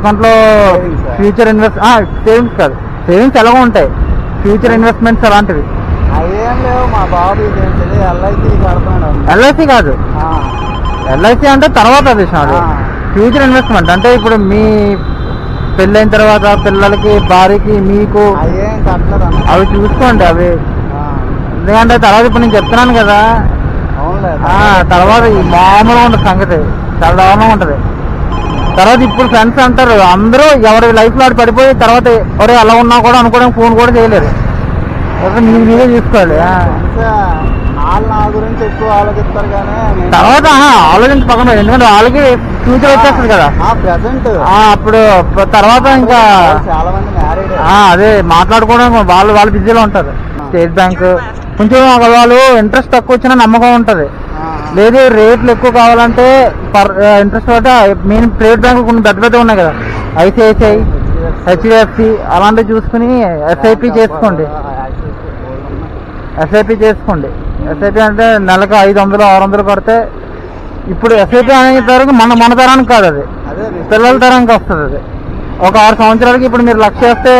అకౌంట్లో future savings కాదు, savings ఎలాగో ఉంటాయి, ఫ్యూచర్ ఇన్వెస్ట్మెంట్స్ అలాంటివి అదేం లేవు. మా బాబు ఇదేంటిది ఎల్ఐసి కడతాడు. ఎల్ఐసి కాదు, ఎల్ఐసి అంటే తర్వాత విషయం. ఫ్యూచర్ ఇన్వెస్ట్మెంట్ అంటే ఇప్పుడు మీ పెళ్ళైన తర్వాత పిల్లలకి, భార్యకి, మీకు అదేం కట్టలేదు అన్న. అవి చూసుకోండి. అవి ఎందుకంటే తర్వాత ఇప్పుడు నేను చెప్తున్నాను కదా, తర్వాత మామూలుగా ఉంటుంది సంగతి, చాలా దారుణంగా ఉంటుంది. తర్వాత ఇప్పుడు ఫ్రెండ్స్ అంటారు, అందరూ ఎవరి లైఫ్ లో పడిపోయి తర్వాత ఎవరు ఎలా ఉన్నా కూడా అనుకోవడానికి ఫోన్ కూడా చేయలేరు. మీరే చూసుకోవాలి. నా గురించి ఎక్కువ ఆలోచిస్తారు కానీ తర్వాత ఆలోచించి పక్కన, ఎందుకంటే వాళ్ళకి ఫ్యూచర్ వచ్చేస్తుంది కదా ప్రెసెంట్. అప్పుడు తర్వాత ఇంకా చాలా మంది మ్యారీడ్. అదే మాట్లాడుకోవడం, వాళ్ళు బిజీలో ఉంటారు. స్టేట్ బ్యాంక్ కొంచెం వాళ్ళు ఇంట్రెస్ట్ తక్కువ వచ్చినా నమ్మకం ఉంటుంది. లేదు రేట్లు ఎక్కువ కావాలంటే ఇంట్రెస్ట్ పడితే మెయిన్ ప్రైవేట్ బ్యాంకులు కొన్ని పెద్ద పెద్ద ఉన్నాయి కదా, ఐసిఐసిఐ, హెచ్డిఎఫ్సి అలాంటివి చూసుకుని ఎస్ఐపి చేసుకోండి. ఎస్ఐపి అంటే నెలకు 500 600 కడితే, ఇప్పుడు ఎస్ఐపి అనే తరకు మన తరానికి కాదు, అది పిల్లల తరానికి వస్తుంది. అది ఒక 6 సంవత్సరాలకి ఇప్పుడు మీరు 1,00,000 వేస్తే